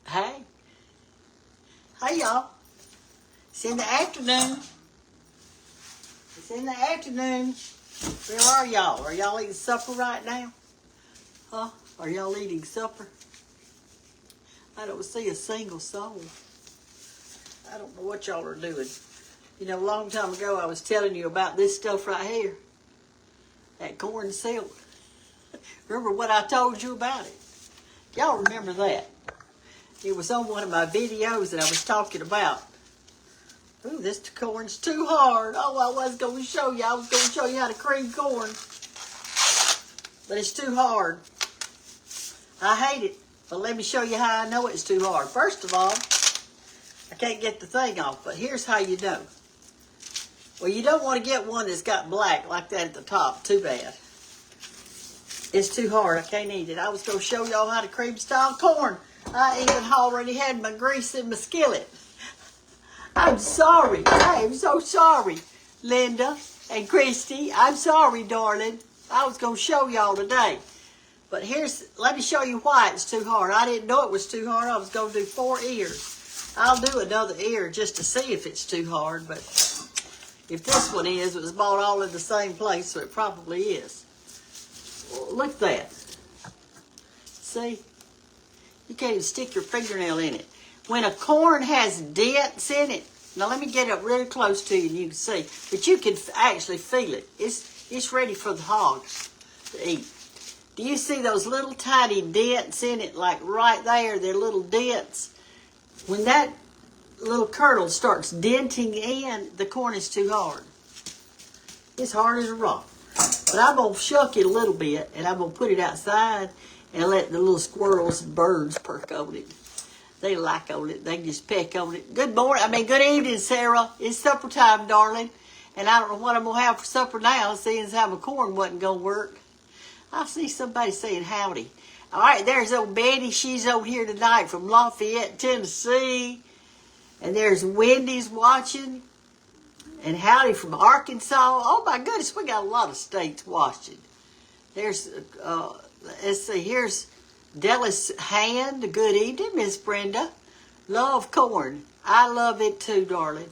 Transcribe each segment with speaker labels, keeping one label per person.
Speaker 1: Hey. Hey, y'all. It's in the afternoon. It's in the afternoon. Where are y'all? Are y'all eating supper right now? Huh? Are y'all eating supper? I don't see a single soul. I don't know what y'all are doing. You know, a long time ago, I was telling you about this stuff right here. That corn silk. Remember what I told you about it? Y'all remember that? It was on one of my videos that I was talking about. Ooh, this corn's too hard. Oh, I was going to show you. I was going to show you how to cream corn. But it's too hard. I hate it. But let me show you how I know it's too hard. First of all, I can't get the thing off, but here's how you know. Well, you don't want to get one that's got black like that at the top. Too bad. It's too hard. I can't eat it. I was going to show y'all how to cream style corn. I even already had my grease in my skillet. I'm sorry. I am so sorry, Linda and Christy. I'm sorry, darling. I was going to show y'all today. But let me show you why it's too hard. I didn't know it was too hard. I was going to do 4 ears. I'll do another ear just to see if it's too hard. But if this one is, it was bought all in the same place, so it probably is. Well, look at that. See? You can't even stick your fingernail in it. When a corn has dents in it, now let me get up really close to you and you can see. But you can actually feel it. It's ready for the hogs to eat. Do you see those little tiny dents in it, like right there? They're little dents. When that little kernel starts denting in, the corn is too hard. It's hard as a rock. But I'm going to shuck it a little bit, and I'm going to put it outside and let the little squirrels and birds perk on it. They like on it. They just peck on it. Good evening, Sarah. It's supper time, darling. And I don't know what I'm going to have for supper now, seeing as how my corn wasn't going to work. I see somebody saying howdy. All right, there's old Betty. She's over here tonight from Lafayette, Tennessee. And there's Wendy's watching. And howdy from Arkansas. Oh, my goodness, we got a lot of states watching. There's, let's see, here's Della's Hand. Good evening, Miss Brenda. Love corn. I love it too, darling.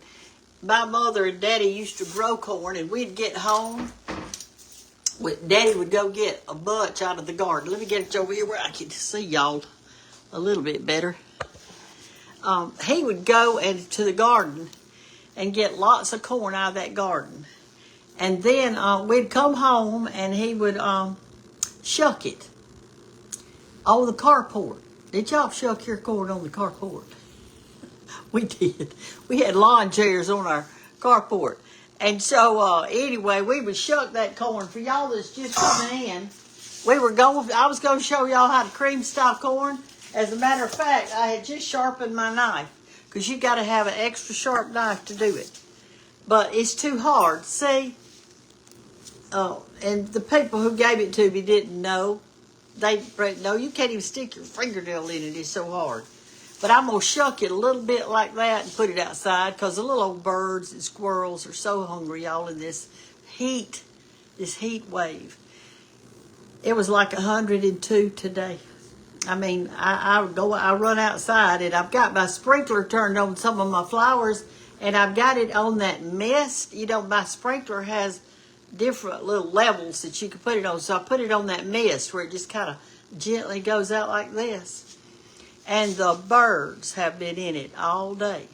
Speaker 1: My mother and Daddy used to grow corn, and we'd get home. Daddy would go get a bunch out of the garden. Let me get it over here where I can see y'all a little bit better. He would go to the garden and get lots of corn out of that garden. And then we'd come home and he would shuck it on the carport. Did y'all shuck your corn on the carport? We did. We had lawn chairs on our carport. And so, anyway, we would shuck that corn. For y'all that's just coming in, I was going to show y'all how to cream style corn. As a matter of fact, I had just sharpened my knife, because you got to have an extra sharp knife to do it. But it's too hard, see? And the people who gave it to me didn't know. No, you can't even stick your fingernail in it. It's so hard. But I'm going to shuck it a little bit like that and put it outside, because the little old birds and squirrels are so hungry, y'all, in this heat wave. It was like 102 today. I mean, I run outside, and I've got my sprinkler turned on some of my flowers, and I've got it on that mist. You know, my sprinkler has different little levels that you can put it on. So I put it on that mist where it just kind of gently goes out like this. And the birds have been in it all day.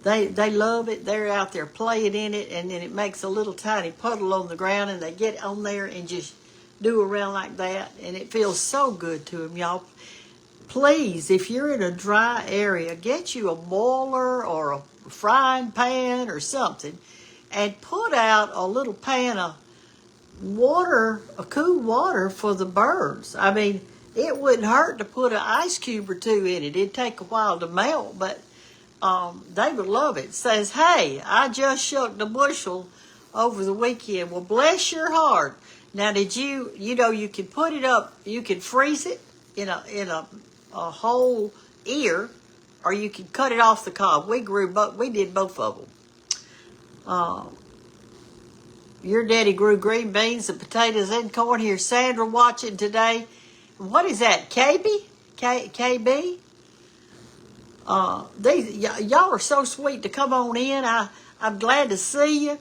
Speaker 1: They love it. They're out there playing in it, and then it makes a little tiny puddle on the ground, and they get on there and just do around like that, and it feels so good to them, y'all. Please, if you're in a dry area, get you a boiler or a frying pan or something, and put out a little pan of water, a cool water for the birds. I mean, it wouldn't hurt to put an ice cube or two in it. It'd take a while to melt, but they would love it. It says, hey, I just shucked a bushel over the weekend. Well, bless your heart. Now, did you know, you can put it up, you can freeze it in a whole ear, or you can cut it off the cob. We did both of them. Your daddy grew green beans and potatoes and corn. Here's Sandra watching today. What is that, KB? KB. Y'all are so sweet to come on in. I'm glad to see you.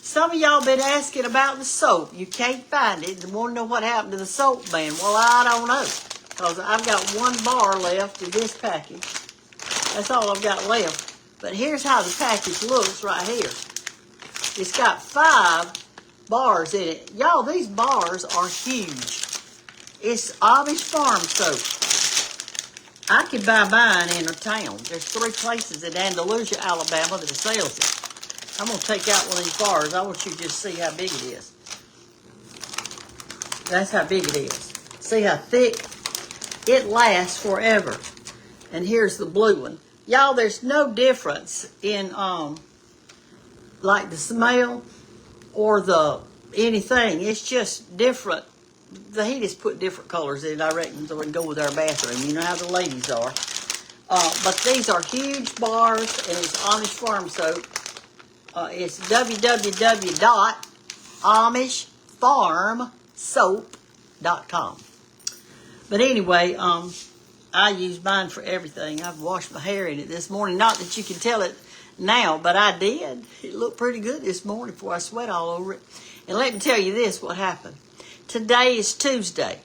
Speaker 1: Some of y'all been asking about the soap. You can't find it and want to know what happened to the soap man. Well, I don't know, because I've got 1 bar left in this package. That's all I've got left. But here's how the package looks right here. It's got 5 bars in it. Y'all, these bars are huge. It's Amish farm soap. I could buy mine in a town. There's 3 places in Andalusia, Alabama that sells it. I'm going to take out one of these bars. I want you to just see how big it is. That's how big it is. See how thick? It lasts forever. And here's the blue one. Y'all, there's no difference in like the smell or the anything. It's just different. He just put different colors in it, I reckon, so it can go with our bathroom. You know how the ladies are. But these are huge bars, and it's Amish farm soap. It's www.amishfarmsoap.com. But anyway, I use mine for everything. I've washed my hair in it this morning. Not that you can tell it now, but I did. It looked pretty good this morning before I sweat all over it. And let me tell you this, what happened. Today is Tuesday.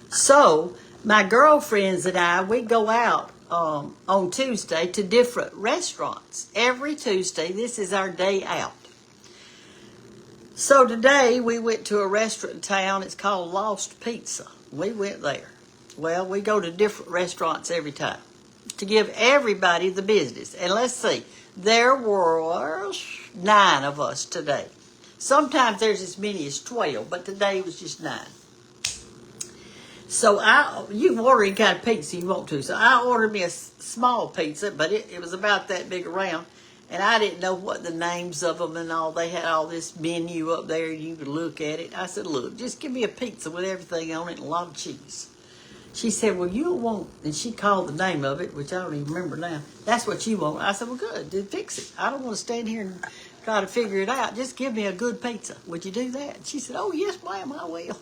Speaker 1: So my girlfriends and I, we go out on Tuesday to different restaurants. Every Tuesday, this is our day out. So today we went to a restaurant in town. It's called Lost Pizza. We went there. Well, we go to different restaurants every time to give everybody the business. And let's see, there were 9 of us today. Sometimes there's as many as 12, but today was just 9. So you can order any kind of pizza you want to. So I ordered me a small pizza, but it was about that big around. And I didn't know what the names of them and all. They had all this menu up there, and you could look at it. I said, look, just give me a pizza with everything on it and a lot of cheese. She said, well, you want, and she called the name of it, which I don't even remember now. That's what you want. I said, well, good, then fix it. I don't want to stand here and try to figure it out. Just give me a good pizza. Would you do that? She said, oh, yes, ma'am, I will.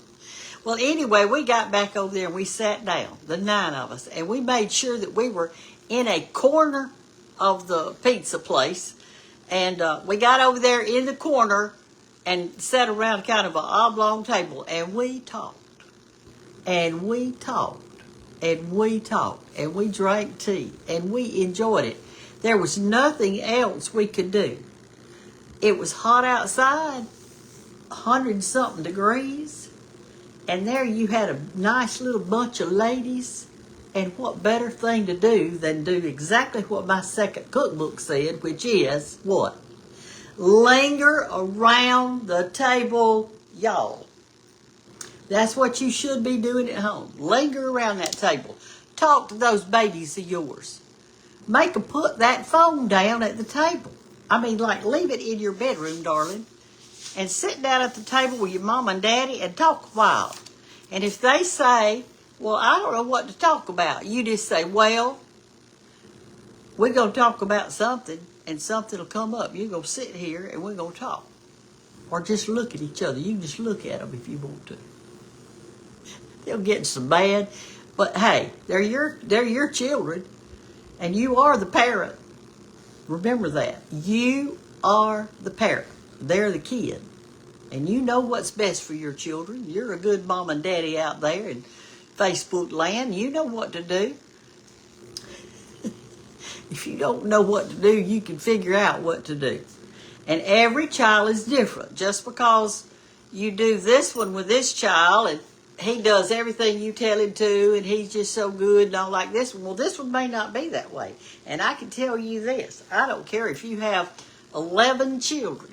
Speaker 1: Well, anyway, we got back over there and we sat down, the 9 of us, and we made sure that we were in a corner of the pizza place. And we got over there in the corner and sat around kind of an oblong table, and we talked. And we talked. And we talked. And we drank tea. And we enjoyed it. There was nothing else we could do. It was hot outside, 100-something degrees. And there you had a nice little bunch of ladies. And what better thing to do than do exactly what my second cookbook said, which is what? Linger around the table, y'all. That's what you should be doing at home. Linger around that table. Talk to those babies of yours. Make them put that phone down at the table. I mean, like, leave it in your bedroom, darling. And sit down at the table with your mom and daddy and talk a while. And if they say, well, I don't know what to talk about, you just say, well, we're going to talk about something, and something will come up. You're going to sit here, and we're going to talk. Or just look at each other. You can just look at them if you want to. They'll get so bad. But, hey, they're your children, and you are the parent. Remember that. You are the parent. They're the kid. And you know what's best for your children. You're a good mom and daddy out there in Facebook land. You know what to do. If you don't know what to do, you can figure out what to do. And every child is different. Just because you do this one with this child and he does everything you tell him to and he's just so good and all like this one, well, this one may not be that way. And I can tell you this. I don't care if you have 11 children.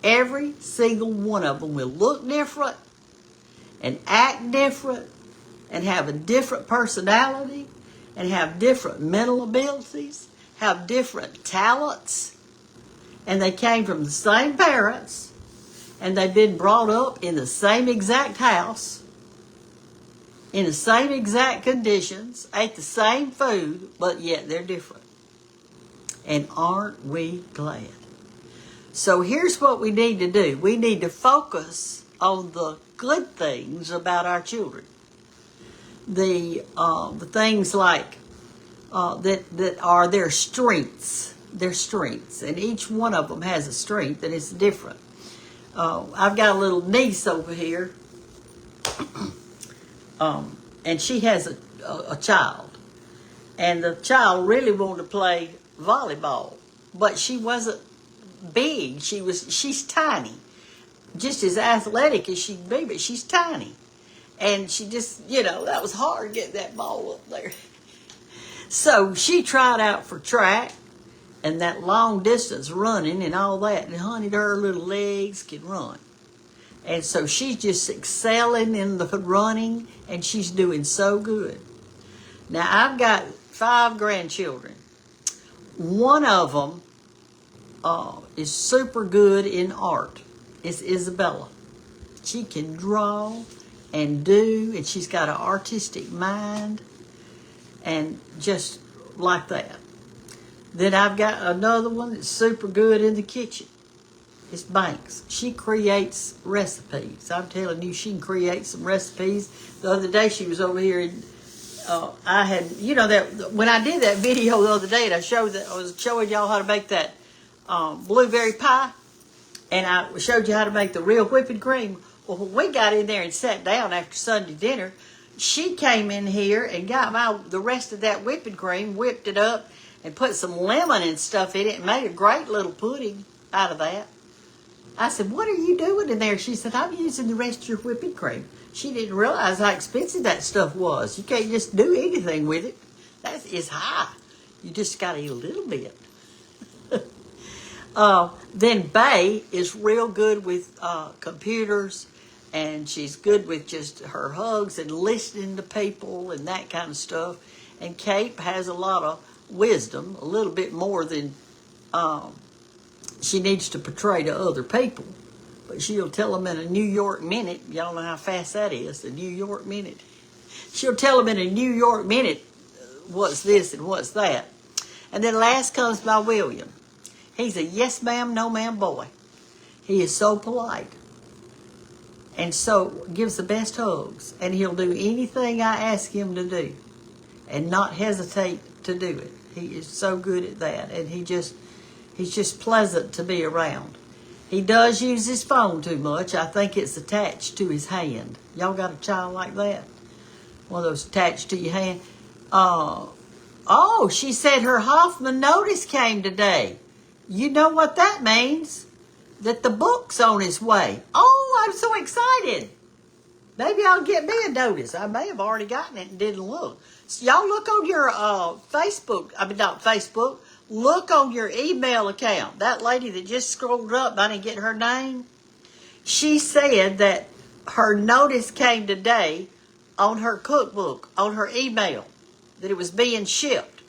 Speaker 1: Every single one of them will look different and act different and have a different personality and have different mental abilities, have different talents. And they came from the same parents, and they've been brought up in the same exact house, in the same exact conditions, ate the same food, but yet they're different. And aren't we glad? So here's what we need to do. We need to focus on the good things about our children. the things like that are their strengths. Their strengths, and each one of them has a strength, and it's different. I've got a little niece over here, and she has a child, and the child really wanted to play volleyball, but she wasn't big. She's tiny, just as athletic as she'd be, but she's tiny, and she just, that was hard to get that ball up there. So she tried out for track and that long distance running and all that, and honey, her little legs can run. And so she's just excelling in the running, and she's doing so good. Now, I've got 5 grandchildren. One of them is super good in art. It's Isabella. She can draw and do, and she's got an artistic mind, and just like that. Then I've got another one that's super good in the kitchen. It's Banks. She creates recipes. I'm telling you, she can create some recipes. The other day she was over here, and I had, that when I did that video the other day, and I was showing y'all how to make that blueberry pie, and I showed you how to make the real whipping cream. Well, when we got in there and sat down after Sunday dinner, she came in here and got the rest of that whipping cream, whipped it up, and put some lemon and stuff in it, and made a great little pudding out of that. I said, "What are you doing in there?" She said, "I'm using the rest of your whipping cream." She didn't realize how expensive that stuff was. You can't just do anything with it. It's high. You just got to eat a little bit. Then Bay is real good with computers, and she's good with just her hugs and listening to people and that kind of stuff. And Kate has a lot of wisdom, a little bit more than she needs to portray to other people. But she'll tell them in a New York minute. Y'all know how fast that is, the New York minute. She'll tell them in a New York minute what's this and what's that. And then last comes my William. He's a yes ma'am, no ma'am boy. He is so polite. And so gives the best hugs. And he'll do anything I ask him to do and not hesitate to do it. He is so good at that. And he's just pleasant to be around. He does use his phone too much. I think it's attached to his hand. Y'all got a child like that? One of those attached to your hand? Oh, she said her Hoffman notice came today. You know what that means? That the book's on its way. Oh, I'm so excited. Maybe I'll get me a notice. I may have already gotten it and didn't look. So y'all look on your Facebook. I mean, not Facebook. Look on your email account. That lady that just scrolled up, I didn't get her name. She said that her notice came today on her cookbook, on her email, that it was being shipped.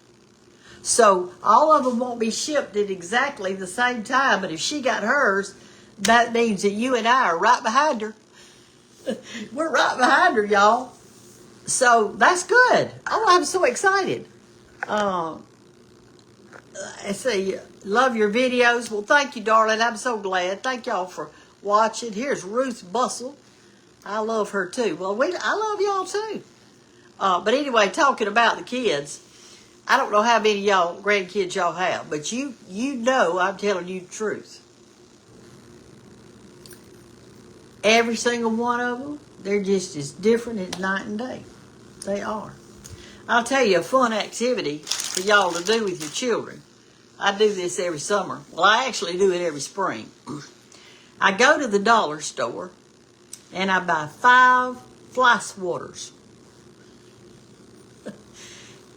Speaker 1: So all of them won't be shipped at exactly the same time, but if she got hers, that means that you and I are right behind her. We're right behind her, y'all. So that's good. Oh, I'm so excited. I say, love your videos. Well, thank you, darling. I'm so glad. Thank y'all for watching. Here's Ruth Bustle. I love her too. Well, I love y'all too. But anyway, talking about the kids, I don't know how many y'all grandkids y'all have, but you know I'm telling you the truth. Every single one of them, they're just as different as night and day. They are. I'll tell you a fun activity for y'all to do with your children. I do this every summer. Well, I actually do it every spring. I go to the dollar store and I buy 5 fly swatters.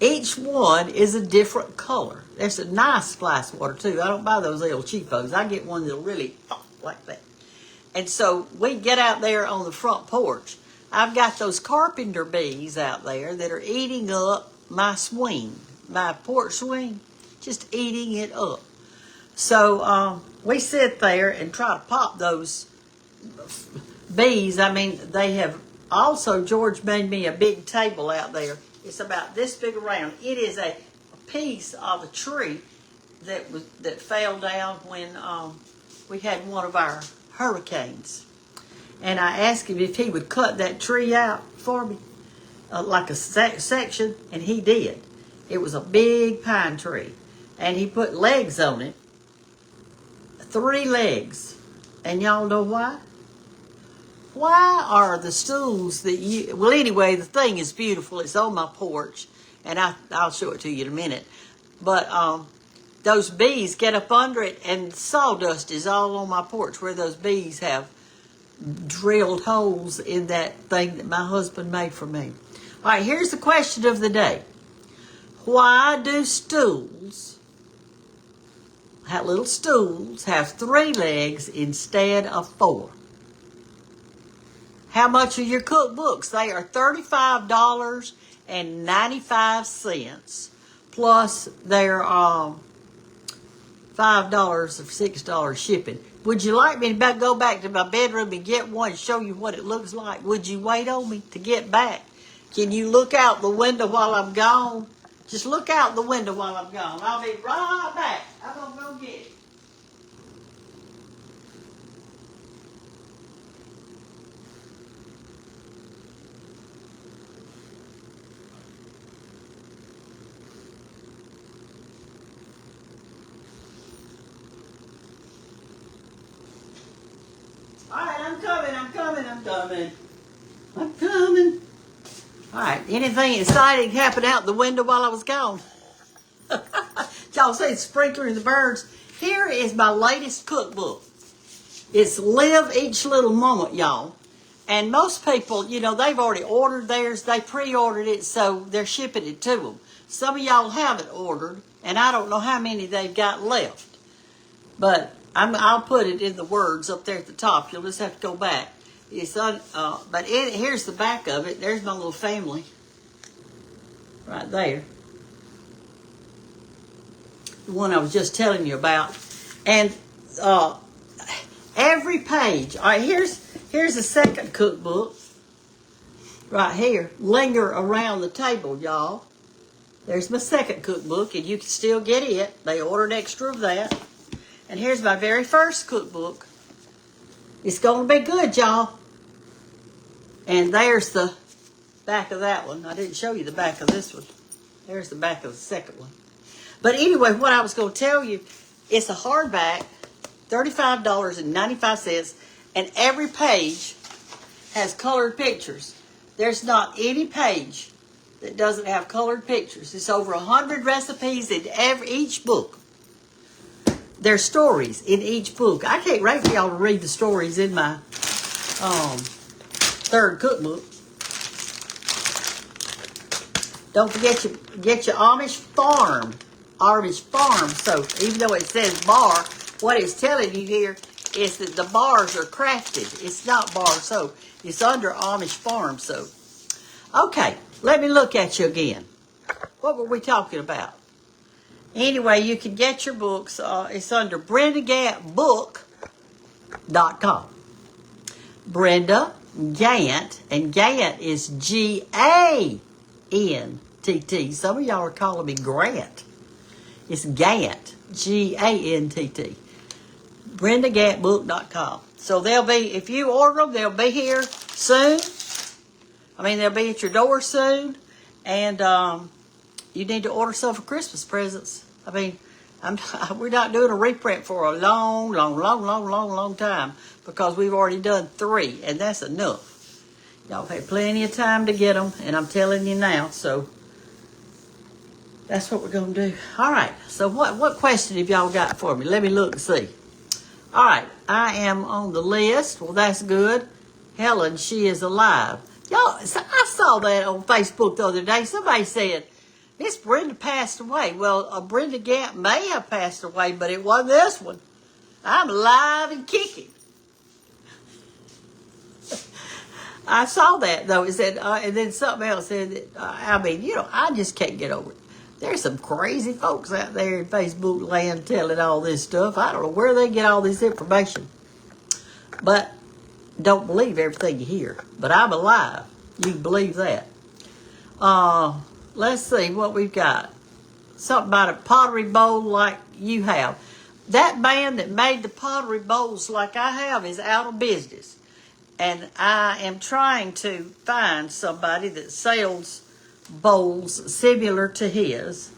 Speaker 1: Each one is a different color. There's a nice fly swatter too. I don't buy those little cheapos. I get one that'll really pop like that. And so we get out there on the front porch. I've got those carpenter bees out there that are eating up my swing, my porch swing, just eating it up. So we sit there and try to pop those bees. I mean, they have also, George made me a big table out there. It's about this big around. It is a piece of a tree that fell down when we had one of our hurricanes. And I asked him if he would cut that tree out for me. like a section, and he did. It was a big pine tree, and he put legs on it, 3 legs. And y'all know why? Why are the stools that you... Well, anyway, the thing is beautiful. It's on my porch, and I'll show it to you in a minute. But those bees get up under it, and sawdust is all on my porch where those bees have drilled holes in that thing that my husband made for me. All right, here's the question of the day. Why do stools, little stools, have 3 legs instead of 4? How much are your cookbooks? They are $35.95 plus their $5 or $6 shipping. Would you like me to go back to my bedroom and get one and show you what it looks like? Would you wait on me to get back? Can you look out the window while I'm gone? Just look out the window while I'm gone. I'll be right back. I'm going to go get it. All right, I'm coming. All right, anything exciting happened out the window while I was gone? Y'all see the sprinkler and the birds? Here is my latest cookbook. It's Live Each Little Moment, y'all. And most people, you know, they've already ordered theirs. They pre-ordered it, so they're shipping it to them. Some of y'all haven't ordered, and I don't know how many they've got left. But I'll put it in the words up there at the top. You'll just have to go back. Here's the back of it. There's my little family right there. The one I was just telling you about. And every page. All right, here's the second cookbook. Right here. Linger Around the Table, y'all. There's my second cookbook, and you can still get it. They ordered extra of that. And here's my very first cookbook. It's going to be good, y'all. And there's the back of that one. I didn't show you the back of this one. There's the back of the second one. But anyway, what I was going to tell you, it's a hardback, $35.95, and every page has colored pictures. There's not any page that doesn't have colored pictures. It's over 100 recipes in each book. There's stories in each book. I can't wait for y'all to read the stories in my third cookbook. Don't forget get your Amish farm soap. Even though it says bar, what it's telling you here is that the bars are crafted. It's not bar soap. It's under Amish farm soap. Okay, let me look at you again. What were we talking about? Anyway, you can get your books. It's under BrendaGanttBook.com. Brenda Gantt, and Gantt is G-A-N-T-T. Some of y'all are calling me Grant. It's Gantt, G-A-N-T-T. BrendaGanttBook.com. So they'll be, if you order them, they'll be here soon. They'll be at your door soon. And you need to order some for Christmas presents. We're not doing a reprint for a long time because we've already done 3, and that's enough. Y'all have had plenty of time to get them, and I'm telling you now, so that's what we're going to do. All right, so what question have y'all got for me? Let me look and see. All right, I am on the list. Well, that's good. Helen, she is alive. Y'all, I saw that on Facebook the other day. Somebody said, Miss Brenda passed away. Well, Brenda Gantt may have passed away, but it wasn't this one. I'm alive and kicking. I saw that, though. It said, and then something else said, that, I just can't get over it. There's some crazy folks out there in Facebook land telling all this stuff. I don't know where they get all this information. But don't believe everything you hear. But I'm alive. You can believe that. Let's see what we've got. Something about a pottery bowl like you have. That man that made the pottery bowls like I have is out of business. And I am trying to find somebody that sells bowls similar to his.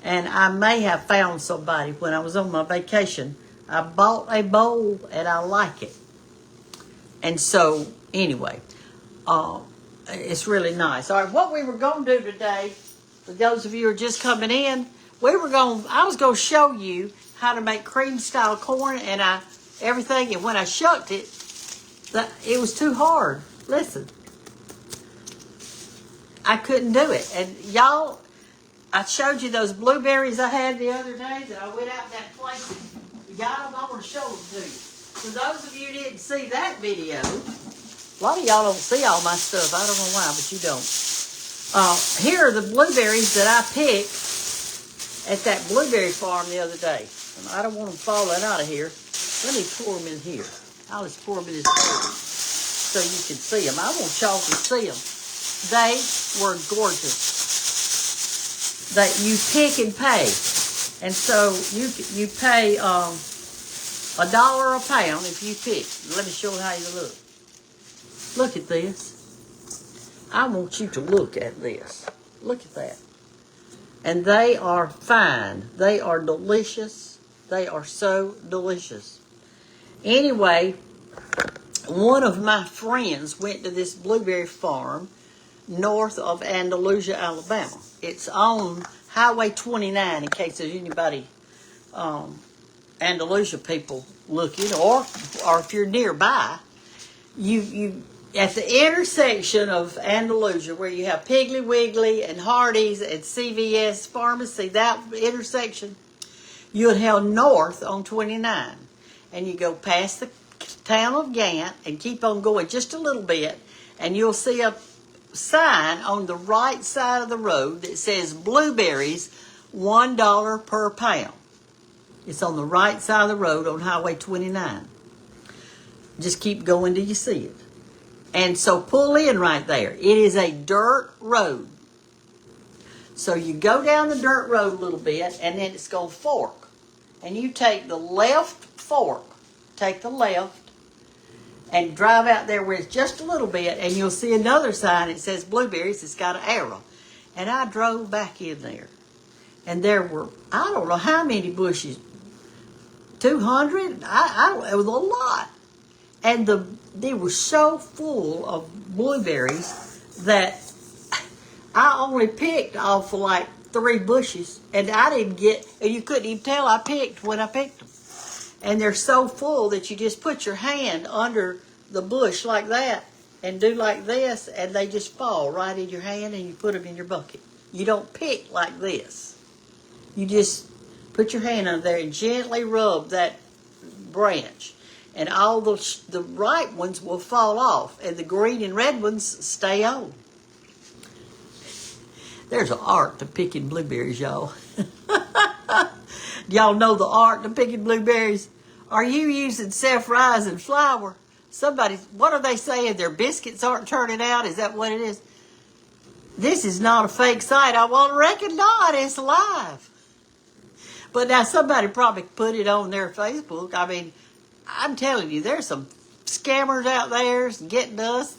Speaker 1: And I may have found somebody when I was on my vacation. I bought a bowl and I like it. And so, anyway, it's really nice. All right, what we were going to do today, for those of you who are just coming in, I was going to show you how to make cream style corn and everything. And when I shucked it, it was too hard. Listen, I couldn't do it. And y'all, I showed you those blueberries I had the other day that I went out in that place and got them. I want to show them to you. For those of you who didn't see that video, a lot of y'all don't see all my stuff. I don't know why, but you don't. Here are the blueberries that I picked at that blueberry farm the other day. I don't want them falling out of here. Let me pour them in here. I'll just pour them in this bowl so you can see them. I want y'all to see them. They were gorgeous. That you pick and pay. And so you pay $1 a pound if you pick. Let me show you how you look. Look at this. I want you to look at this. Look at that. And they are fine. They are delicious. They are so delicious. Anyway, one of my friends went to this blueberry farm north of Andalusia, Alabama. It's on Highway 29 in case there's anybody Andalusia people looking, or if you're nearby. You at the intersection of Andalusia where you have Piggly Wiggly and Hardee's and CVS Pharmacy, that intersection, you'll head north on 29 and you go past the town of Gantt and keep on going just a little bit and you'll see a sign on the right side of the road that says blueberries $1 per pound. It's on the right side of the road on Highway 29. Just keep going till you see it. And so pull in right there. It is a dirt road. So you go down the dirt road a little bit and then it's going to fork. And you take the left fork, take the left, and drive out there where it's just a little bit and you'll see another sign that says blueberries. It's got an arrow. And I drove back in there. And there were, I don't know how many bushes, 200? It was a lot. And they were so full of blueberries that I only picked off of like 3 bushes. And I didn't get, and you couldn't even tell I picked when I picked them. And they're so full that you just put your hand under the bush like that and do like this and they just fall right in your hand and you put them in your bucket. You don't pick like this. You just put your hand under there and gently rub that branch. And all the ripe ones will fall off and the green and red ones stay on. There's an art to picking blueberries, y'all. Y'all know the art to picking blueberries? Are you using self-rising flour? What are they saying? Their biscuits aren't turning out? Is that what it is? This is not a fake site. I won't reckon not. It's live. But now somebody probably put it on their Facebook. I mean, I'm telling you, there's some scammers out there getting us.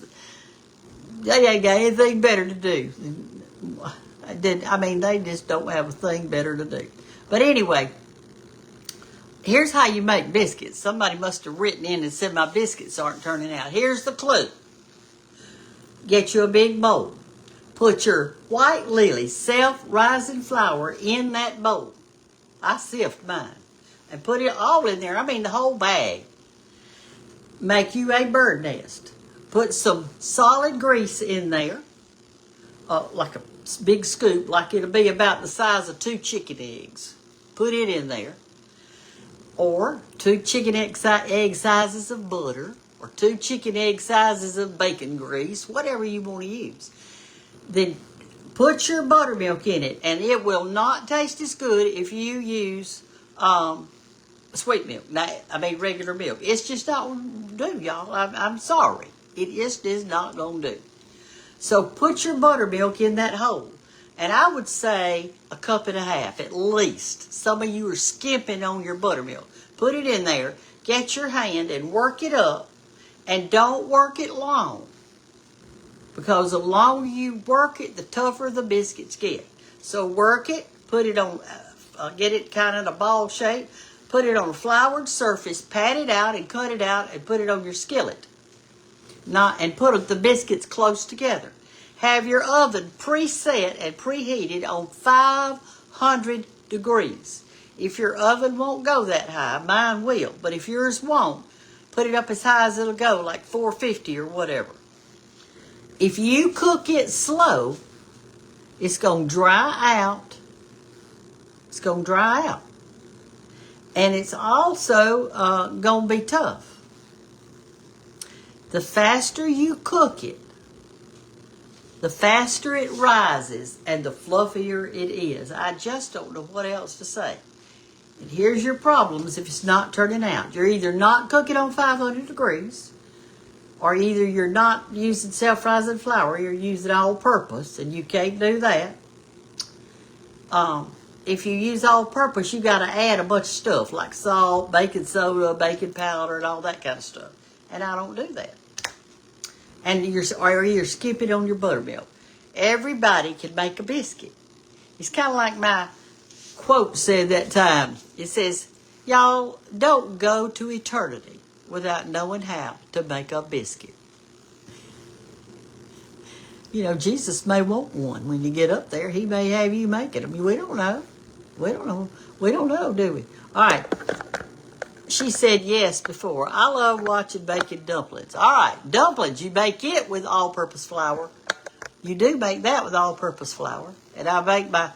Speaker 1: They ain't got anything better to do. I mean, they just don't have a thing better to do. But anyway, here's how you make biscuits. Somebody must have written in and said my biscuits aren't turning out. Here's the clue. Get you a big bowl. Put your white lily self-rising flour in that bowl. I sift mine. And put it all in there. I mean the whole bag. Make you a bird nest. Put some solid grease in there. Like a big scoop. Like it'll be about the size of 2 chicken eggs. Put it in there. Or 2 chicken egg sizes of butter. Or 2 chicken egg sizes of bacon grease. Whatever you want to use. Then put your buttermilk in it. And it will not taste as good if you use sweet milk. I mean regular milk. It's just not going to do, y'all. I'm sorry. It just is not going to do. So put your buttermilk in that hole. And I would say 1.5 cups at least. Some of you are skimping on your buttermilk. Put it in there. Get your hand and work it up. And don't work it long. Because the longer you work it, the tougher the biscuits get. So work it, put it on, get it kind of in a ball shape, put it on a floured surface, pat it out and cut it out and put it on your skillet. And put the biscuits close together. Have your oven preset and preheated on 500 degrees. If your oven won't go that high, mine will, but if yours won't, put it up as high as it'll go, like 450 or whatever. If you cook it slow, it's going to dry out. It's going to dry out. And it's also going to be tough. The faster you cook it, the faster it rises and the fluffier it is. I just don't know what else to say. And here's your problems if it's not turning out. You're either not cooking on 500 degrees, or either you're not using self-rising flour, you're using all-purpose, and you can't do that. If you use all-purpose, you got to add a bunch of stuff like salt, baking soda, baking powder, and all that kind of stuff. And I don't do that. And you're skipping on your buttermilk. Everybody can make a biscuit. It's kind of like my quote said that time. It says, y'all don't go to eternity without knowing how to make a biscuit. You know, Jesus may want one when you get up there. He may have you make it. I mean, we don't know. We don't know. We don't know, do we? All right. She said yes before. I love watching baking dumplings. All right, dumplings. You bake it with all-purpose flour. You do make that with all-purpose flour. And I bake my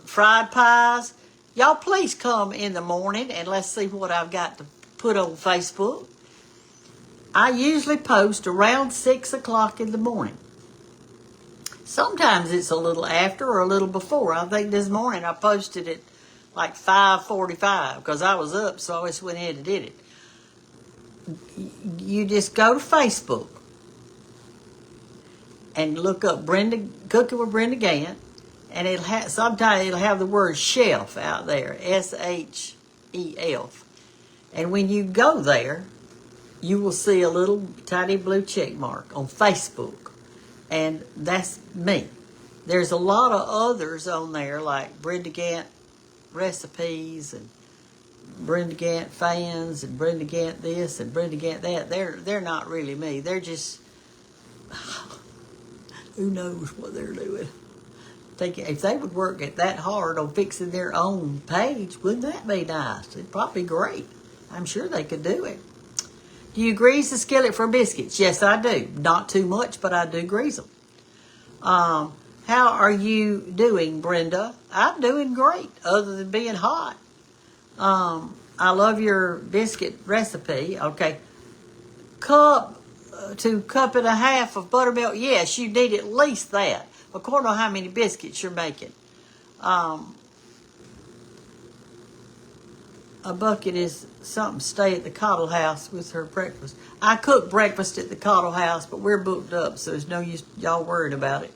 Speaker 1: fried pies. Y'all please come in the morning and let's see what I've got to put on Facebook. I usually post around 6 o'clock in the morning. Sometimes it's a little after or a little before. I think this morning I posted it like 5:45 because I was up, so I just went ahead and did it. You just go to Facebook and look up Cooking with Brenda Gantt, and sometimes it'll have the word chef out there, SHEF. And when you go there, you will see a little tiny blue check mark on Facebook, and that's me. There's a lot of others on there like Brenda Gantt recipes and Brenda Gantt fans and Brenda Gantt this and Brenda Gantt that. They're not really me. They're just who knows what they're doing. If they would work at that hard on fixing their own page, wouldn't that be nice? It'd probably be great. I'm sure they could do it. Do you grease the skillet for biscuits? Yes, I do. Not too much, but I do grease them. How are you doing, Brenda? I'm doing great, other than being hot. I love your biscuit recipe. Okay. Cup to cup and a half of buttermilk. Yes, you need at least that, according to how many biscuits you're making. A bucket is something to stay at the Cottle house with her breakfast. I cook breakfast at the Cottle house, but we're booked up, so there's no use y'all worried about it.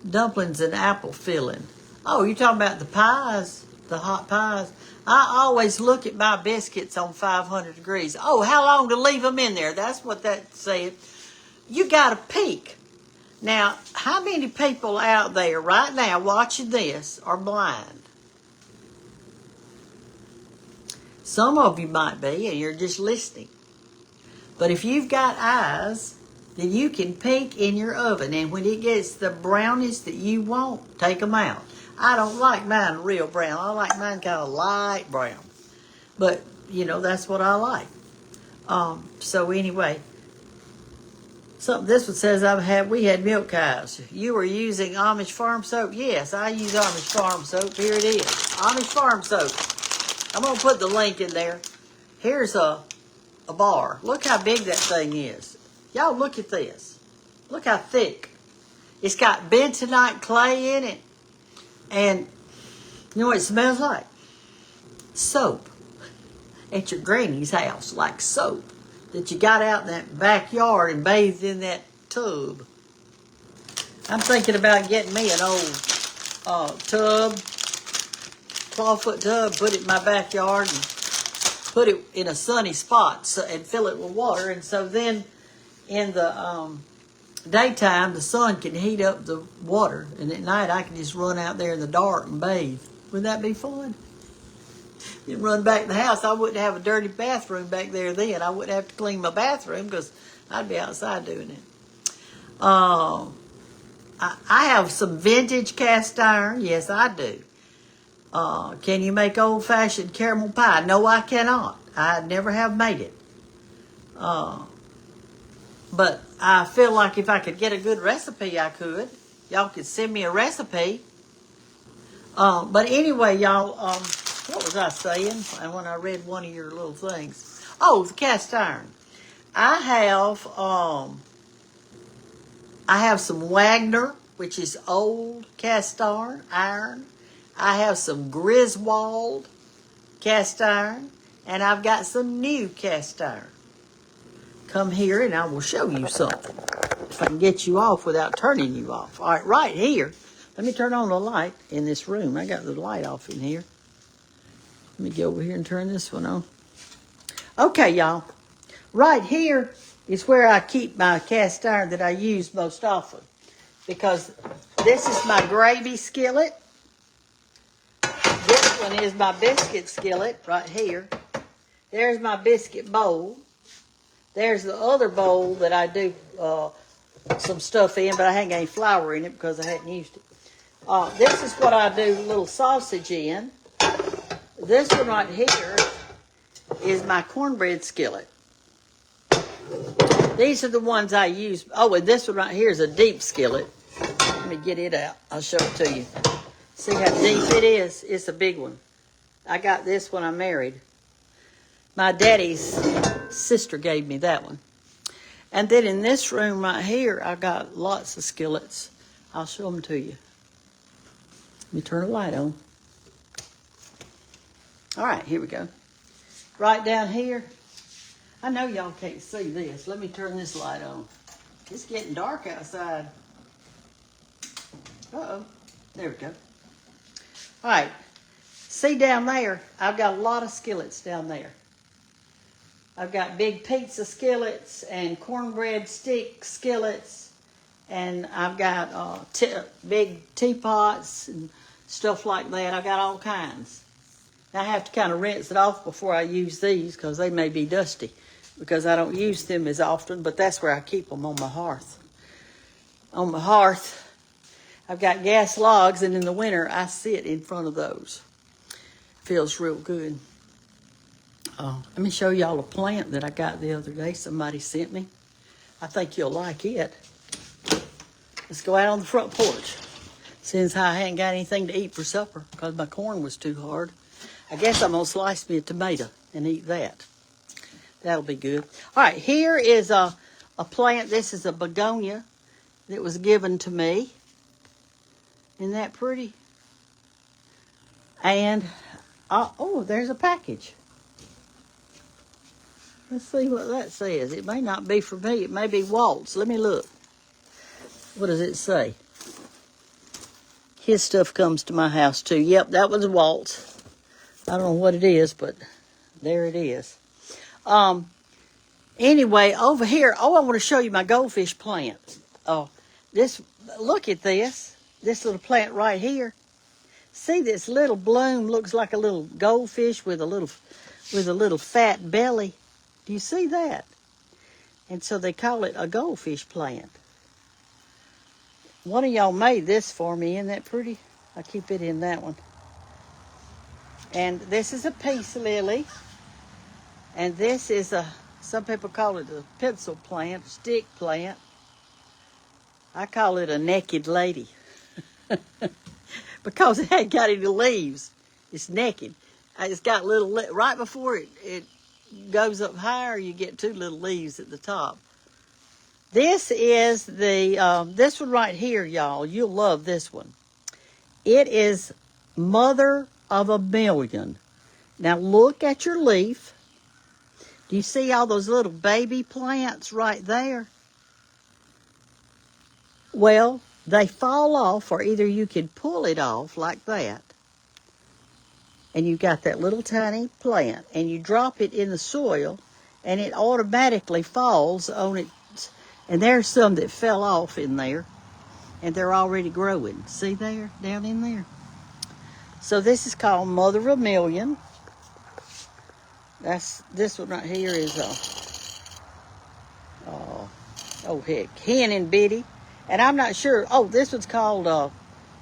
Speaker 1: Dumplings and apple filling. Oh, you're talking about the pies, the hot pies. I always look at my biscuits on 500 degrees. Oh, how long to leave them in there? That's what that said. You got to peek. Now, how many people out there right now watching this are blind? Some of you might be, and you're just listening. But if you've got eyes, then you can peek in your oven. And when it gets the brownish that you want, take them out. I don't like mine real brown. I like mine kind of light brown. But, you know, that's what I like. So anyway, this one says we had milk cows. You were using Amish farm soap? Yes, I use Amish farm soap. Here it is. Amish farm soap. I'm going to put the link in there. Here's a bar. Look how big that thing is. Y'all look at this. Look how thick. It's got bentonite clay in it. And you know what it smells like? Soap. At your granny's house, like soap that you got out in that backyard and bathed in that tub. I'm thinking about getting me an old tub, clawfoot tub, put it in my backyard and put it in a sunny spot and fill it with water. And so then in the daytime, the sun can heat up the water. And at night, I can just run out there in the dark and bathe. Wouldn't that be fun? Then run back to the house. I wouldn't have a dirty bathroom back there then. I wouldn't have to clean my bathroom because I'd be outside doing it. I have some vintage cast iron. Yes, I do. Can you make old-fashioned caramel pie? No, I cannot. I never have made it. But I feel like if I could get a good recipe, I could. Y'all could send me a recipe. But anyway, y'all, what was I saying when I read one of your little things? Oh, the cast iron. I have some Wagner, which is old cast iron. I have some Griswold cast iron, and I've got some new cast iron. Come here and I will show you something. If I can get you off without turning you off. All right, right here. Let me turn on the light in this room. I got the light off in here. Let me go over here and turn this one on. Okay, y'all. Right here is where I keep my cast iron that I use most often. Because this is my gravy skillet. This one is my biscuit skillet right here. There's my biscuit bowl. There's the other bowl that I do some stuff in, but I haven't got any flour in it because I hadn't used it. This is what I do little sausage in. This one right here is my cornbread skillet. These are the ones I use. Oh, and this one right here is a deep skillet. Let me get it out. I'll show it to you. See how deep it is? It's a big one. I got this when I married. My daddy's sister gave me that one. And then in this room right here, I got lots of skillets. I'll show them to you. Let me turn the light on. All right, here we go. Right down here. I know y'all can't see this. Let me turn this light on. It's getting dark outside. Uh-oh. There we go. All right. See down there, I've got a lot of skillets down there. I've got big pizza skillets and cornbread stick skillets. And I've got big teapots and stuff like that. I've got all kinds. I have to kind of rinse it off before I use these because they may be dusty because I don't use them as often, but that's where I keep them, on my hearth. On my hearth, I've got gas logs, and in the winter, I sit in front of those. Feels real good. Let me show y'all a plant that I got the other day somebody sent me. I think you'll like it. Let's go out on the front porch. Since I hadn't got anything to eat for supper because my corn was too hard. I guess I'm going to slice me a tomato and eat that. That'll be good. All right, here is a plant. This is a begonia that was given to me. Isn't that pretty? And, oh, there's a package. Let's see what that says. It may not be for me. It may be Walt's. Let me look. What does it say? His stuff comes to my house, too. Yep, that was Walt's. I don't know what it is, but there it is. Anyway, over here, I want to show you my goldfish plant. Look at this. This little plant right here. See, this little bloom looks like a little goldfish with a little fat belly. Do you see that? And so they call it a goldfish plant. One of y'all made this for me. Isn't that pretty? I keep it in that one. And this is a peace lily. And this is some people call it a pencil plant, stick plant. I call it a naked lady. Because it ain't got any leaves. It's naked. It's got little, right before it goes up higher, you get two little leaves at the top. This is this one right here, y'all. You'll love this one. It is Mother of a Million. Now look at your leaf. Do you see all those little baby plants right there? Well, they fall off, or either you can pull it off like that. and you got that little tiny plant, and you drop it in the soil, and it automatically falls on it. And there's some that fell off in there, and they're already growing. See there, down in there? So this is called Mother of a Million. This one right here is oh heck, Hen and Biddy. And I'm not sure. Oh, this one's called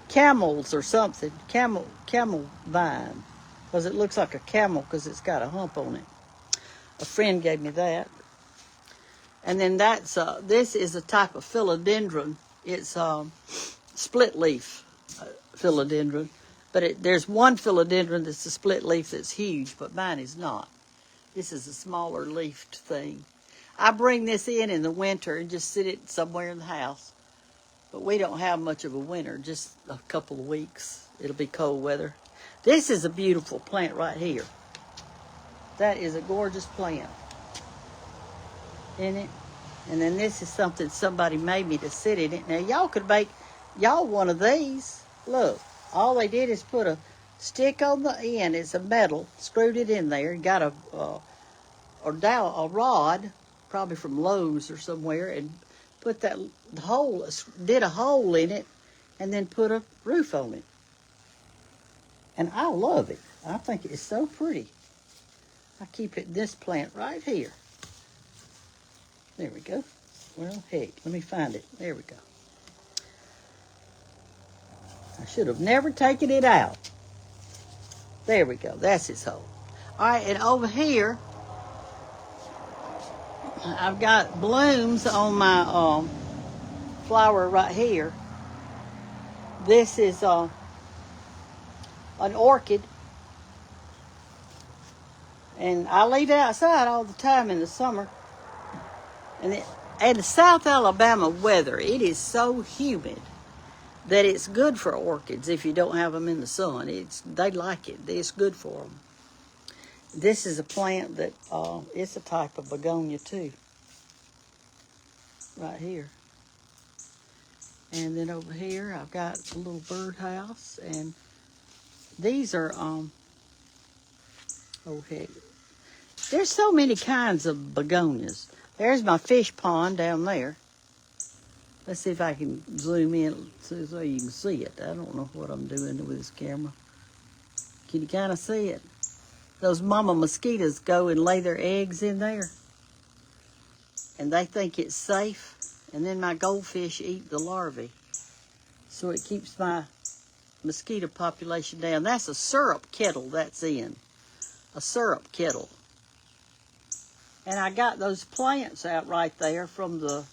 Speaker 1: Camels or something. Camel vine, because it looks like a camel because it's got a hump on it. A friend gave me that. And then this is a type of philodendron. It's split leaf philodendron. But there's one philodendron that's a split leaf that's huge, but mine is not. This is a smaller leafed thing. I bring this in the winter and just sit it somewhere in the house. But we don't have much of a winter, just a couple of weeks. It'll be cold weather. This is a beautiful plant right here. That is a gorgeous plant. Isn't it? And then this is something somebody made me to sit in it. Now, y'all could make y'all one of these. Look, all they did is put a stick on the end. It's a metal, screwed it in there, and got a rod, probably from Lowe's or somewhere, and put did a hole in it, and then put a roof on it. And I love it. I think it's so pretty. I keep it in this plant right here. There we go. Well, heck, let me find it. There we go. I should have never taken it out. There we go. That's its hole. All right, and over here, I've got blooms on my flower right here. This is an orchid. And I leave it outside all the time in the summer. And the South Alabama weather, it is so humid that it's good for orchids if you don't have them in the sun. They like it. It's good for them. This is a plant that, it's a type of begonia too. Right here. And then over here, I've got a little birdhouse. And these are, oh heck. There's so many kinds of begonias. There's my fish pond down there. Let's see if I can zoom in so you can see it. I don't know what I'm doing with this camera. Can you kind of see it? Those mama mosquitoes go and lay their eggs in there. And they think it's safe. And then my goldfish eat the larvae. So it keeps my mosquito population down. That's a syrup kettle that's in. A syrup kettle. And I got those plants out right there from the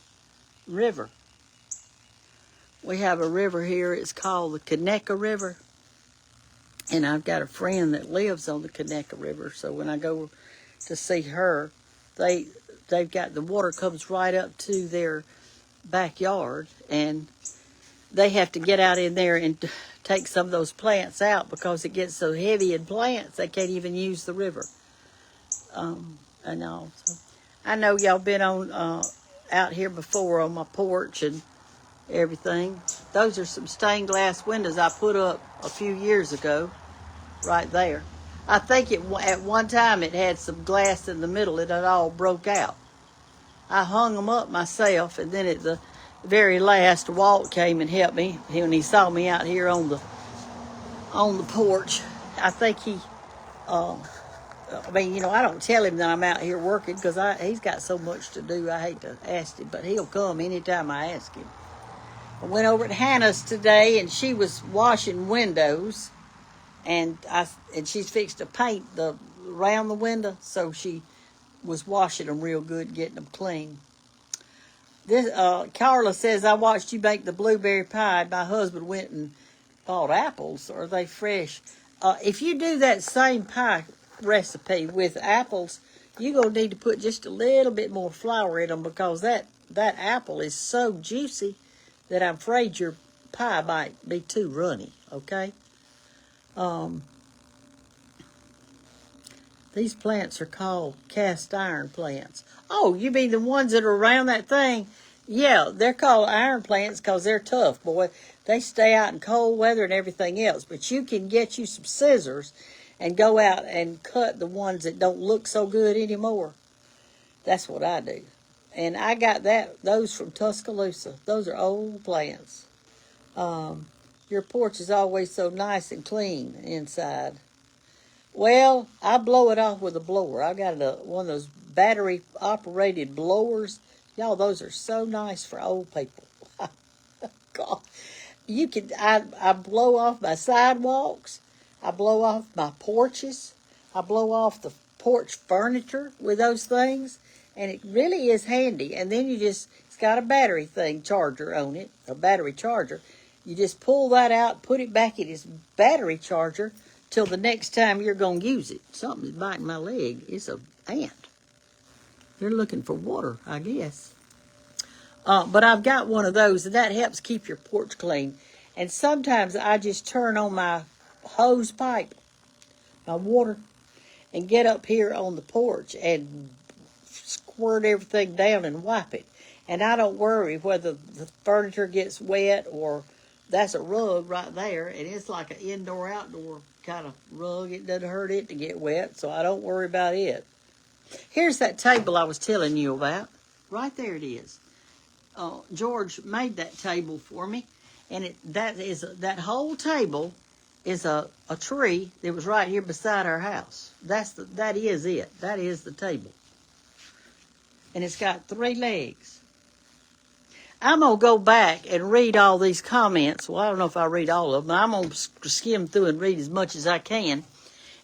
Speaker 1: river. We have a river here. It's called the Conecuh River. And I've got a friend that lives on the Conecuh River. So when I go to see her, they've got the water comes right up to their backyard. And they have to get out in there and take some of those plants out because it gets so heavy in plants they can't even use the river. And all. So I know y'all been on out here before on my porch and everything. Those are some stained glass windows I put up a few years ago, right there. I think at one time it had some glass in the middle. It had all broke out. I hung them up myself, and then at the very last, Walt came and helped me when he saw me out here on the porch. I think he. I mean, I don't tell him that I'm out here working because he's got so much to do. I hate to ask him, but he'll come anytime I ask him. I went over at Hannah's today, and she was washing windows, and she's fixed to paint around the window, so she was washing them real good, getting them clean. This Carla says, I watched you make the blueberry pie. My husband went and bought apples. Are they fresh? If you do that same pie recipe with apples, you're going to need to put just a little bit more flour in them because that apple is so juicy that I'm afraid your pie might be too runny, okay? These plants are called cast iron plants. Oh, you mean the ones that are around that thing? Yeah, they're called iron plants because they're tough, boy. They stay out in cold weather and everything else. But you can get you some scissors and go out and cut the ones that don't look so good anymore. That's what I do. And I got those from Tuscaloosa. Those are old plants. Your porch is always so nice and clean inside. Well, I blow it off with a blower. I got one of those battery-operated blowers. Y'all, those are so nice for old people. God, I blow off my sidewalks. I blow off my porches. I blow off the porch furniture with those things. And it really is handy. And then it's got a battery charger on it, a battery charger. You just pull that out, put it back in its battery charger till the next time you're going to use it. Something's biting my leg. It's an ant. They're looking for water, I guess. But I've got one of those, and that helps keep your porch clean. And sometimes I just turn on my hose pipe, my water, and get up here on the porch and squirt everything down and wipe it. And I don't worry whether the furniture gets wet or that's a rug right there, and it's like an indoor-outdoor kind of rug. It doesn't hurt it to get wet, so I don't worry about it. Here's that table I was telling you about. Right there it is. George made that table for me, and that whole table is a tree that was right here beside our house. That is it. That is the table. And it's got 3 legs. I'm going to go back and read all these comments. Well, I don't know if I read all of them. I'm going to skim through and read as much as I can,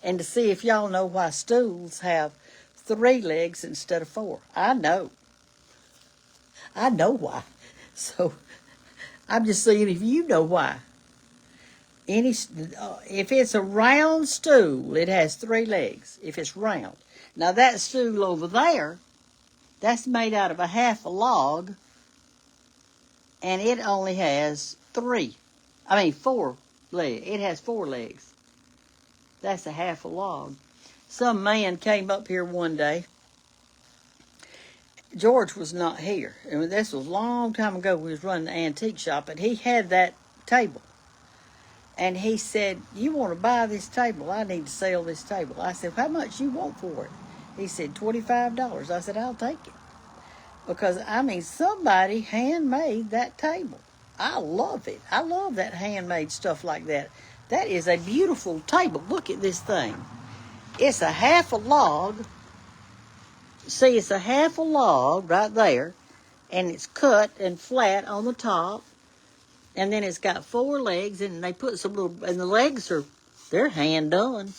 Speaker 1: and to see if y'all know why stools have 3 legs instead of 4. I know. I know why. So I'm just seeing if you know why. If it's a round stool, it has 3 legs. If it's round. Now that stool over there, that's made out of a half a log, and it only has 4 legs. It has 4 legs. That's a half a log. Some man came up here one day. George was not here. And this was a long time ago. We was running the antique shop, and he had that table. And he said, "You want to buy this table? I need to sell this table." I said, "How much you want for it?" He said, $25. I said, "I'll take it." Because, somebody handmade that table. I love it. I love that handmade stuff like that. That is a beautiful table. Look at this thing. It's a half a log. See, it's a half a log right there. And it's cut and flat on the top. And then it's got 4 legs. And they put and the legs they're hand done.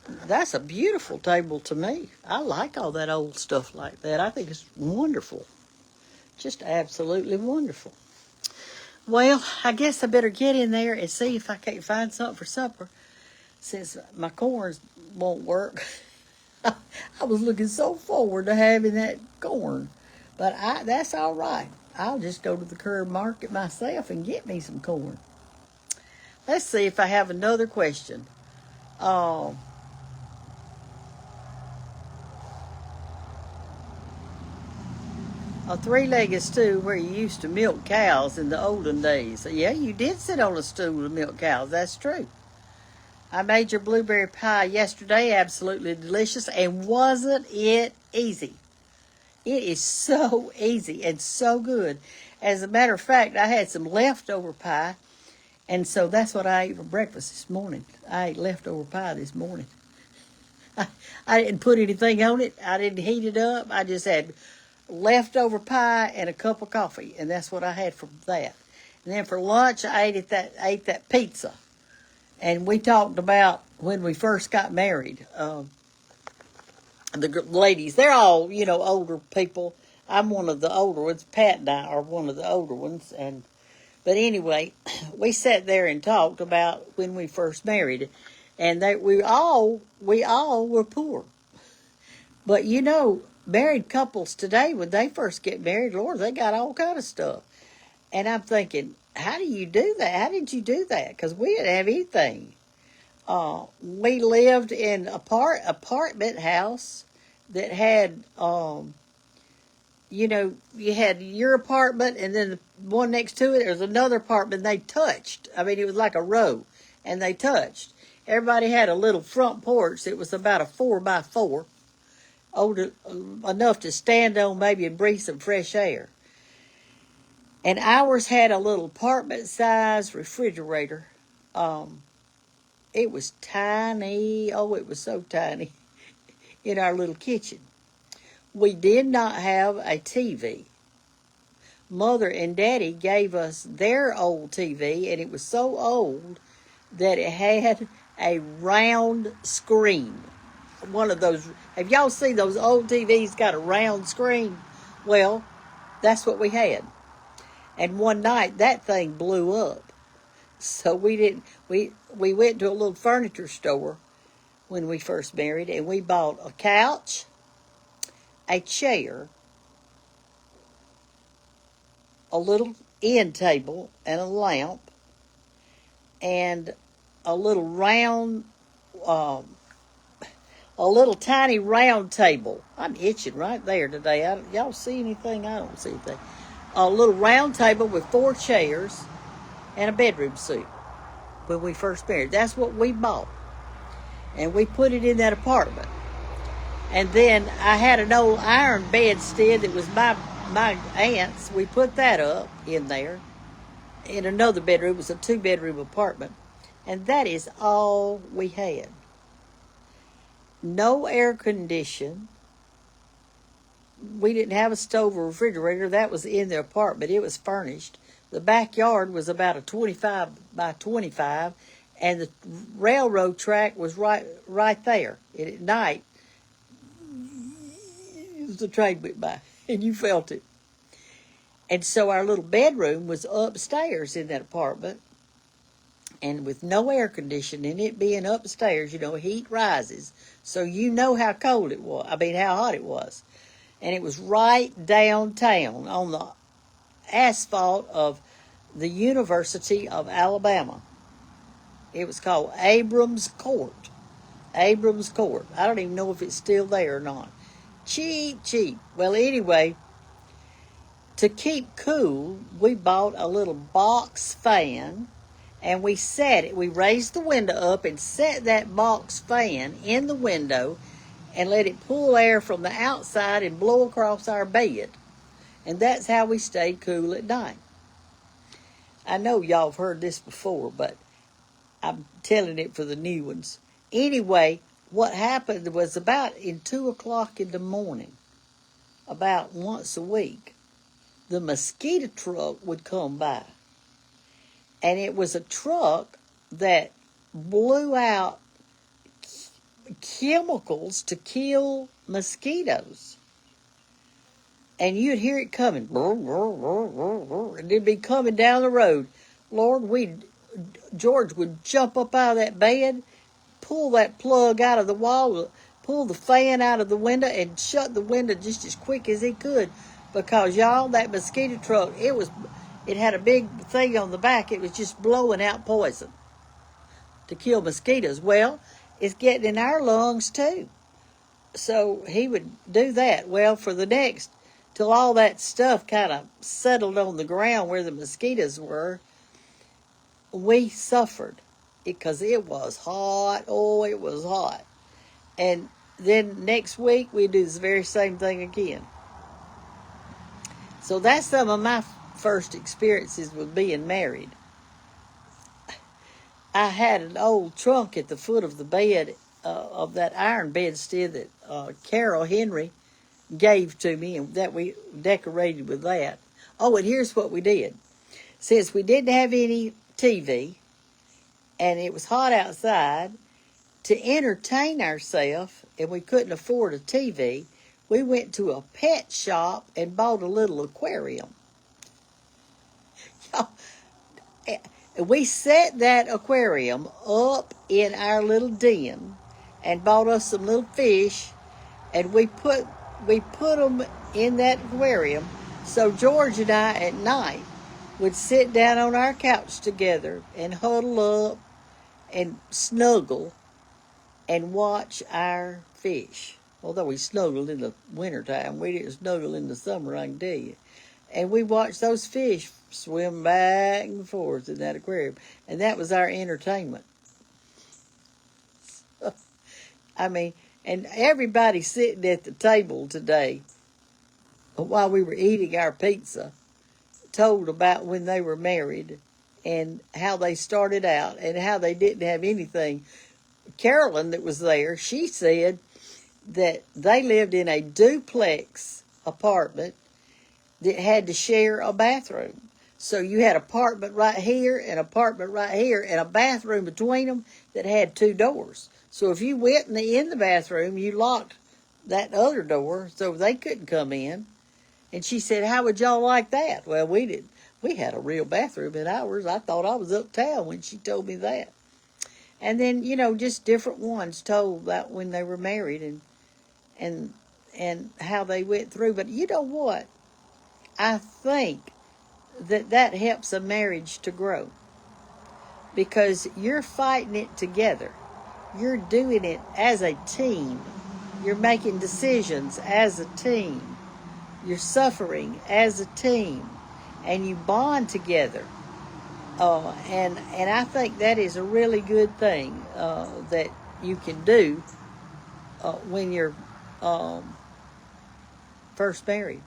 Speaker 1: That's a beautiful table to me. I like all that old stuff like that. I think it's wonderful. Just absolutely wonderful. Well, I guess I better get in there and see if I can't find something for supper, since my corns won't work. I was looking so forward to having that corn. But that's all right. I'll just go to the curb market myself and get me some corn. Let's see if I have another question. A 3-legged stool where you used to milk cows in the olden days. Yeah, you did sit on a stool to milk cows. That's true. I made your blueberry pie yesterday. Absolutely delicious. And wasn't it easy? It is so easy and so good. As a matter of fact, I had some leftover pie. And so that's what I ate for breakfast this morning. I ate leftover pie this morning. I didn't put anything on it. I didn't heat it up. I just had leftover pie and a cup of coffee, and that's what I had for that. And then for lunch, I ate that pizza. And we talked about when we first got married. The ladies, they're all, older people. I'm one of the older ones. Pat and I are one of the older ones. But anyway, we sat there and talked about when we first married, and we all were poor. But married couples today, when they first get married, Lord, they got all kind of stuff. And I'm thinking, how do you do that? How did you do that? Because we didn't have anything. We lived in apartment house that had, you had your apartment, and then the one next to it, there was another apartment. They touched. It was like a row, and they touched. everybody had a little front porch. It was about a 4x4, old enough to stand on maybe and breathe some fresh air. And ours had a little apartment-sized refrigerator. It was tiny. Oh, it was so tiny in our little kitchen. We did not have a TV. Mother and Daddy gave us their old TV, and it was so old that it had a round screen. One of those, have y'all seen those old TVs got a round screen? Well, that's what we had. And one night that thing blew up. So we went to a little furniture store when we first married, and we bought a couch, a chair, a little end table and a lamp, and a little tiny round table. I'm itching right there today. Y'all see anything? I don't see anything. A little round table with 4 chairs and a bedroom suite when we first married. That's what we bought. And we put it in that apartment. And then I had an old iron bedstead that was my aunt's. We put that up in there in another bedroom. It was a 2-bedroom apartment. And that is all we had. No air condition. We didn't have a stove or refrigerator. That was in the apartment. It was furnished. The backyard was about a 25 by 25, and the railroad track was right there. And at night, the train went by, and you felt it. And so our little bedroom was upstairs in that apartment, and with no air conditioning, it being upstairs, heat rises, so you know how cold it was. How hot it was. And it was right downtown on the asphalt of the University of Alabama. It was called Abrams Court. Abrams Court. I don't even know if it's still there or not. Cheap. Well, anyway, to keep cool, we bought a little box fan, and we set it. We raised the window up and set that box fan in the window and let it pull air from the outside and blow across our bed. And that's how we stayed cool at night. I know y'all have heard this before, but I'm telling it for the new ones. Anyway, what happened was about 2 o'clock in the morning, about once a week, the mosquito truck would come by. And it was a truck that blew out chemicals to kill mosquitoes. And you'd hear it coming. And it'd be coming down the road. Lord, George would jump up out of that bed, pull that plug out of the wall, pull the fan out of the window, and shut the window just as quick as he could. Because, y'all, that mosquito truck, it had a big thing on the back. It was just blowing out poison to kill mosquitoes. Well, it's getting in our lungs, too. So he would do that. Well, till all that stuff kind of settled on the ground where the mosquitoes were, we suffered because it was hot. Oh, it was hot. And then next week, we do the very same thing again. So that's some of my first experiences with being married. I had an old trunk at the foot of the bed of that iron bedstead that Carol Henry gave to me, and that we decorated with that. Oh, and here's what we did. Since we didn't have any TV, and it was hot outside, to entertain ourselves, and we couldn't afford a TV, we went to a pet shop and bought a little aquarium. We set that aquarium up in our little den and bought us some little fish, and we put them in that aquarium. So George and I at night would sit down on our couch together and huddle up and snuggle and watch our fish. Although we snuggled in the wintertime, we didn't snuggle in the summer, I can tell you. And we watched those fish swim back and forth in that aquarium. And that was our entertainment. I mean, and everybody sitting at the table today while we were eating our pizza told about when they were married and how they started out and how they didn't have anything. Carolyn, that was there, she said that they lived in a duplex apartment that had to share a bathroom. So you had apartment right here and apartment right here and a bathroom between them that had 2 doors. So if you went in the bathroom, you locked that other door so they couldn't come in. And she said, how would y'all like that? Well, we didn't. We had a real bathroom in ours. I thought I was uptown when she told me that. And then, just different ones told about when they were married and how they went through. But you know what? I think that helps a marriage to grow because you're fighting it together. You're doing it as a team. You're making decisions as a team. You're suffering as a team, and you bond together. And I think that is a really good thing that you can do when you're first married.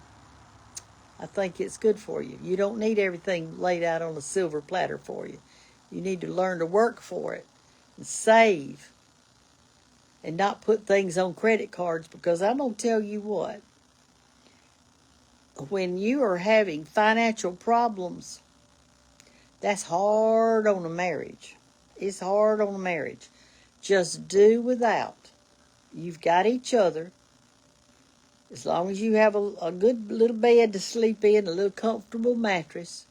Speaker 1: I think it's good for you. You don't need everything laid out on a silver platter for you. You need to learn to work for it and save and not put things on credit cards, because I'm going to tell you what, when you are having financial problems, that's hard on a marriage. It's hard on a marriage. Just do without. You've got each other. As long as you have a good little bed to sleep in, a little comfortable mattress,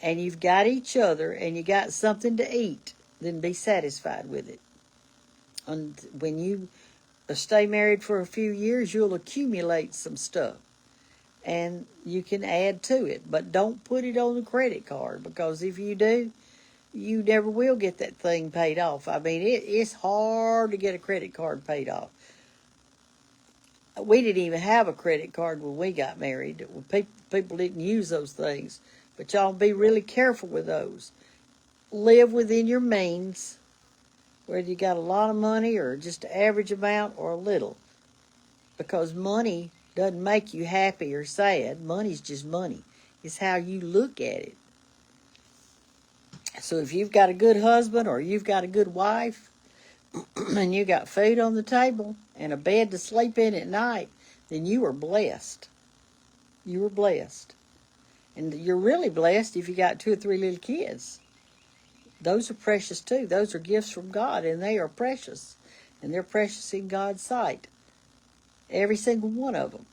Speaker 1: and you've got each other and you got something to eat, then be satisfied with it. And when you stay married for a few years, you'll accumulate some stuff. And you can add to it. But don't put it on the credit card, because if you do, you never will get that thing paid off. I mean, it's hard to get a credit card paid off. We didn't even have a credit card when we got married. People didn't use those things. But y'all be really careful with those. Live within your means, whether you got a lot of money or just an average amount or a little. Because money doesn't make you happy or sad. Money's just money. It's how you look at it. So if you've got a good husband or you've got a good wife and you got food on the table and a bed to sleep in at night, then you are blessed. You are blessed. And you're really blessed if you got 2 or 3 little kids. Those are precious too. Those are gifts from God, and they are precious. And they're precious in God's sight. Every single one of them.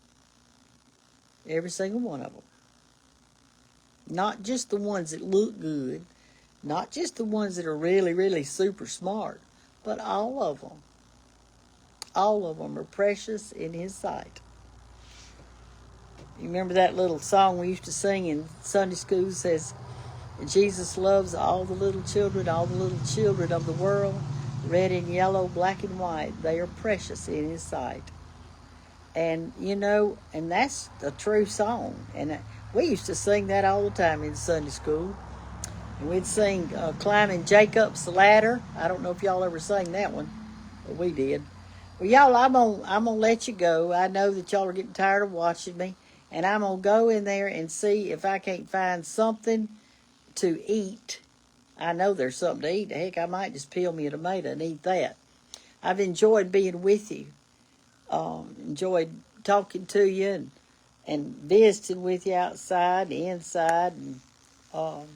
Speaker 1: Every single one of them. Not just the ones that look good. Not just the ones that are really, really super smart. But all of them. All of them are precious in His sight. You remember that little song we used to sing in Sunday school? It says, Jesus loves all the little children of the world, red and yellow, black and white. They are precious in His sight. And, and that's a true song. And we used to sing that all the time in Sunday school. And we'd sing Climbing Jacob's Ladder. I don't know if y'all ever sang that one, but we did. Well, y'all, I'm gonna let you go. I know that y'all are getting tired of watching me. And I'm going to go in there and see if I can't find something to eat. I know there's something to eat. Heck, I might just peel me a tomato and eat that. I've enjoyed being with you. Enjoyed talking to you and visiting with you outside and inside. And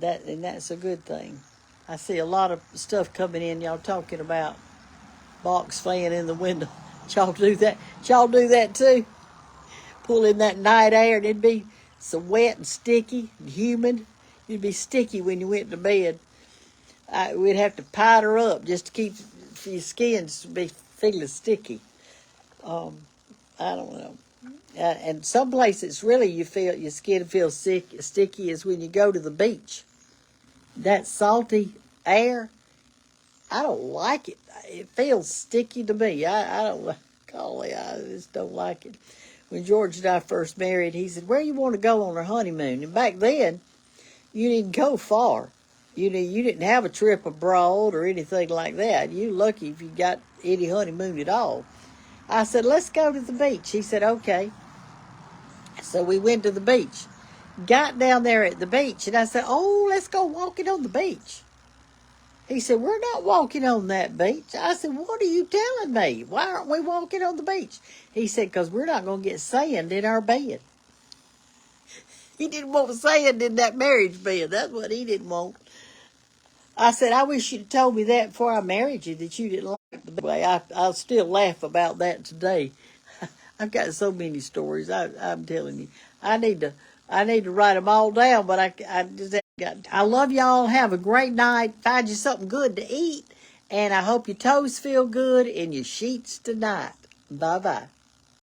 Speaker 1: that's a good thing. I see a lot of stuff coming in. Y'all talking about box fan in the window. Y'all do that? Y'all do that too? Pull in that night air and it'd be so wet and sticky and humid. It'd be sticky when you went to bed. We'd have to powder up just to keep your skin to be feeling sticky. I don't know. And some places really you feel your skin feels sticky is when you go to the beach. That salty air, I don't like it. It feels sticky to me. I don't, golly, I just don't like it. When George and I first married, he said, where you want to go on our honeymoon? And back then, you didn't go far. You know, you didn't have a trip abroad or anything like that. You lucky if you got any honeymoon at all. I said, let's go to the beach. He said, okay. So we went to the beach. Got down there at the beach, and I said, oh, let's go walking on the beach. He said, we're not walking on that beach. I said, what are you telling me? Why aren't we walking on the beach? He said, because we're not going to get sand in our bed. He didn't want sand in that marriage bed. That's what he didn't want. I said, I wish you'd have told me that before I married you, that you didn't like the way. I'll still laugh about that today. I've got so many stories. I'm telling you, I need to write them all down. But I just got. I love y'all. Have a great night. Find you something good to eat, and I hope your toes feel good and your sheets tonight. Bye bye.